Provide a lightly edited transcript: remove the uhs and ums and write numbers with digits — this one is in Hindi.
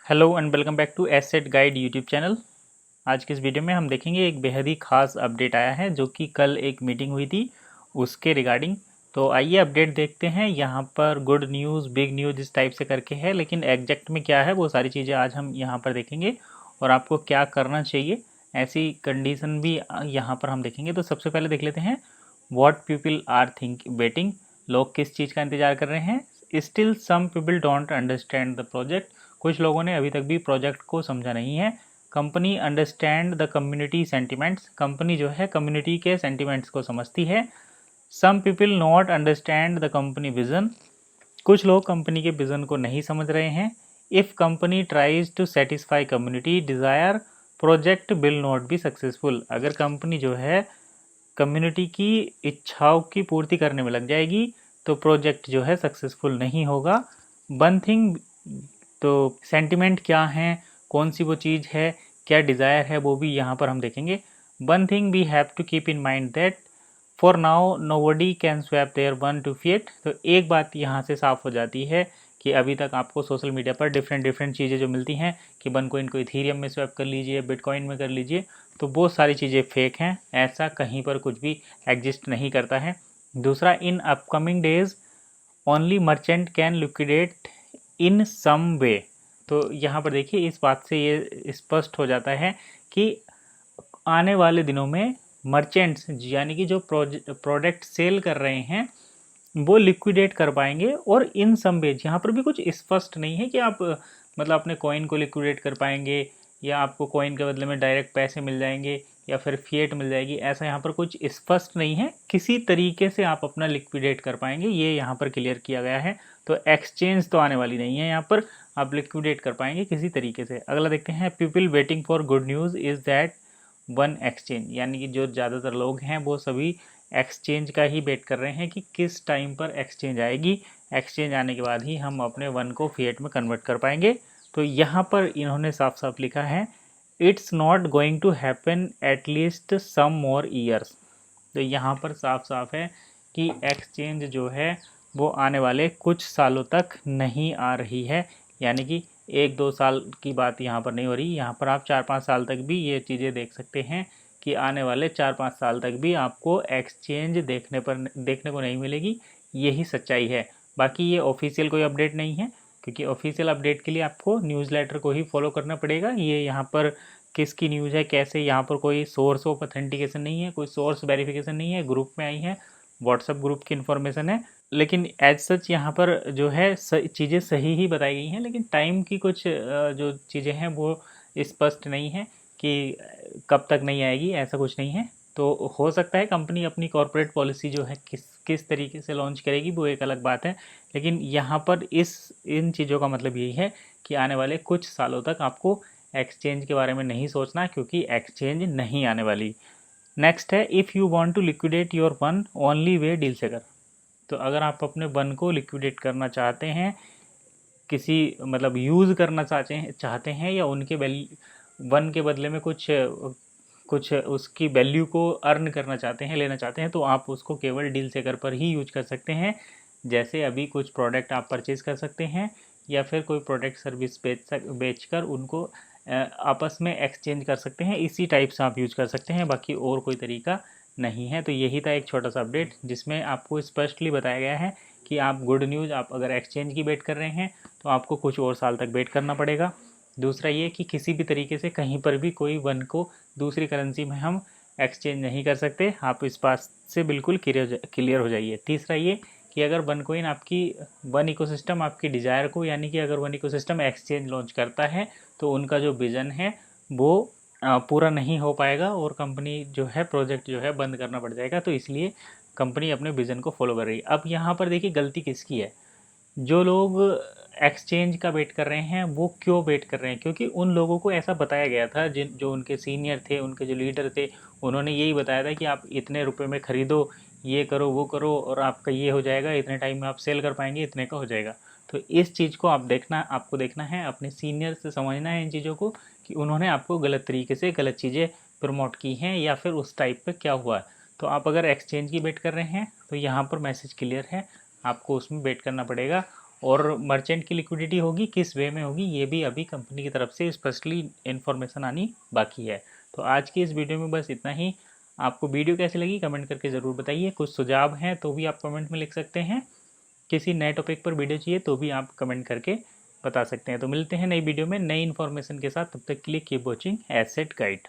Hello and welcome back to Asset Guide YouTube channel. आज के इस वीडियो में हम देखेंगे एक बेहद ही खास अपडेट आया है जो कि कल एक मीटिंग हुई थी उसके रिगार्डिंग। तो आइए अपडेट देखते हैं। यहाँ पर गुड न्यूज़ बिग न्यूज़ इस टाइप से करके है, लेकिन एग्जैक्ट में क्या है वो सारी चीज़ें आज हम यहाँ पर देखेंगे और आपको क्या करना चाहिए ऐसी कंडीशन भी यहाँ पर हम देखेंगे। तो सबसे पहले देख लेते हैं what people are think waiting. लोग किस चीज़ का इंतज़ार कर रहे हैं। Still some people don't understand the project. कुछ लोगों ने अभी तक भी प्रोजेक्ट को समझा नहीं है। Company understand the community sentiments. Company जो है कम्युनिटी के सेंटिमेंट्स को समझती है। Some people not understand the company vision. कुछ लोग कंपनी के विजन को नहीं समझ रहे हैं। If company tries to satisfy community desire project will not be successful. अगर कंपनी जो है कम्युनिटी की इच्छाओं की पूर्ति करने में लग जाएगी तो प्रोजेक्ट जो है सक्सेसफुल नहीं होगा। वन थिंग, तो सेंटिमेंट क्या है, कौन सी वो चीज़ है, क्या डिज़ायर है, वो भी यहाँ पर हम देखेंगे। One thing we have to keep in mind that for now nobody can swap their one to fiat. तो एक बात यहाँ से साफ हो जाती है कि अभी तक आपको सोशल मीडिया पर डिफरेंट चीज़ें जो मिलती हैं कि वन कोइन को इथीरियम में स्वैप कर लीजिए, बिटकॉइन में कर लीजिए, तो वो सारी चीज़ें फेक हैं। ऐसा कहीं पर कुछ भी एग्जिस्ट नहीं करता है। दूसरा, in upcoming days only merchant can liquidate in some way. तो यहाँ पर देखिए इस बात से ये स्पष्ट हो जाता है कि आने वाले दिनों में मर्चेंट्स यानी कि जो प्रोडक्ट सेल कर रहे हैं वो लिक्विडेट कर पाएंगे। और इन सम वेज यहाँ पर भी कुछ स्पष्ट नहीं है कि आप मतलब अपने कॉइन को लिक्विडेट कर पाएंगे या आपको कॉइन के बदले में डायरेक्ट पैसे मिल जाएंगे या फिर फिएट मिल जाएगी। ऐसा यहाँ पर कुछ स्पष्ट नहीं है। किसी तरीके से आप अपना लिक्विडेट कर पाएंगे, ये यहाँ पर क्लियर किया गया है। तो एक्सचेंज तो आने वाली नहीं है, यहाँ पर आप लिक्विडेट कर पाएंगे किसी तरीके से। अगला देखते हैं, people waiting for good news is that one exchange. यानी कि जो ज़्यादातर लोग हैं वो सभी एक्सचेंज का ही वेट कर रहे हैं कि किस टाइम पर एक्सचेंज आएगी। एक्सचेंज आने के बाद ही हम अपने वन को फिएट में कन्वर्ट कर पाएंगे। तो यहाँ पर इन्होंने साफ साफ लिखा है it's not going to happen at least some more years. तो यहाँ पर साफ साफ है कि एक्सचेंज जो है वो आने वाले कुछ सालों तक नहीं आ रही है। यानी कि 1-2 साल की बात यहाँ पर नहीं हो रही, यहाँ पर आप 4-5 साल तक भी ये चीज़ें देख सकते हैं कि आने वाले 4-5 साल तक भी आपको एक्सचेंज देखने को नहीं मिलेगी। यही सच्चाई है। बाकी ये ऑफिशियल कोई अपडेट नहीं है, क्योंकि ऑफिशियल अपडेट के लिए आपको न्यूज़लेटर को ही फॉलो करना पड़ेगा। ये यहाँ पर किसकी न्यूज़ है, कैसे, यहाँ पर कोई सोर्स ऑफ ऑथेंटिकेशन नहीं है, कोई सोर्स वेरिफिकेशन नहीं है, ग्रुप में आई है, व्हाट्सएप ग्रुप की इन्फॉर्मेशन है। लेकिन एज सच यहाँ पर जो है चीज़ें सही ही बताई गई हैं, लेकिन टाइम की कुछ जो चीज़ें हैं वो स्पष्ट नहीं है कि कब तक नहीं आएगी, ऐसा कुछ नहीं है। तो हो सकता है कंपनी अपनी कॉर्पोरेट पॉलिसी जो है किस तरीके से लॉन्च करेगी वो एक अलग बात है। लेकिन यहाँ पर इन चीज़ों का मतलब यही है कि आने वाले कुछ सालों तक आपको एक्सचेंज के बारे में नहीं सोचना, क्योंकि एक्सचेंज नहीं आने वाली। नेक्स्ट है, if you want to liquidate your one only way deal seeker. तो अगर आप अपने वन को लिक्विडेट करना चाहते हैं, किसी मतलब यूज़ करना चाहते हैं या उनके वन के बदले में कुछ उसकी वैल्यू को अर्न करना चाहते हैं, लेना चाहते हैं, तो आप उसको केवल डील सेकर पर ही यूज कर सकते हैं। जैसे अभी कुछ प्रोडक्ट आप परचेज कर सकते हैं या फिर कोई प्रोडक्ट सर्विस बेचकर उनको आपस में एक्सचेंज कर सकते हैं। इसी टाइप से आप यूज कर सकते हैं, बाकी और कोई तरीका नहीं है। तो यही था एक छोटा सा अपडेट जिसमें आपको स्पष्टली बताया गया है कि आप गुड न्यूज़, आप अगर एक्सचेंज की वेट कर रहे हैं तो आपको कुछ और साल तक वेट करना पड़ेगा। दूसरा ये कि किसी भी तरीके से कहीं पर भी कोई वन को दूसरी करेंसी में हम एक्सचेंज नहीं कर सकते। आप इस बात से बिल्कुल क्लियर हो जाइए। तीसरा ये कि अगर वन कोइन आपकी वन इकोसिस्टम आपकी डिज़ायर को, यानी कि अगर वन इकोसिस्टम एक्सचेंज लॉन्च करता है तो उनका जो विज़न है वो पूरा नहीं हो पाएगा और कंपनी जो है प्रोजेक्ट जो है बंद करना पड़ जाएगा। तो इसलिए कंपनी अपने विज़न को फॉलो कर रही है। अब यहाँ पर देखिए गलती किसकी है। जो लोग एक्सचेंज का वेट कर रहे हैं वो क्यों वेट कर रहे हैं, क्योंकि उन लोगों को ऐसा बताया गया था, जो उनके सीनियर थे, उनके जो लीडर थे, उन्होंने यही बताया था कि आप इतने रुपए में ख़रीदो, ये करो वो करो और आपका ये हो जाएगा, इतने टाइम में आप सेल कर पाएंगे, इतने का हो जाएगा। तो इस चीज़ को आपको देखना है, अपने सीनियर से समझना है इन चीज़ों को कि उन्होंने आपको गलत तरीके से गलत चीज़ें प्रमोट की हैं या फिर उस टाइप पर क्या हुआ है। तो आप अगर एक्सचेंज की वेट कर रहे हैं तो यहाँ पर मैसेज क्लियर है, आपको उसमें वेट करना पड़ेगा। और मर्चेंट की लिक्विडिटी होगी किस वे में होगी ये भी अभी कंपनी की तरफ से स्पेशली इन्फॉर्मेशन आनी बाकी है। तो आज की इस वीडियो में बस इतना ही। आपको वीडियो कैसी लगी कमेंट करके ज़रूर बताइए। कुछ सुझाव हैं तो भी आप कमेंट में लिख सकते हैं। किसी नए टॉपिक पर वीडियो चाहिए तो भी आप कमेंट करके बता सकते हैं। तो मिलते हैं नई वीडियो में नई इन्फॉर्मेशन के साथ। तब तक के लिए कीप वॉचिंग एसेट गाइड।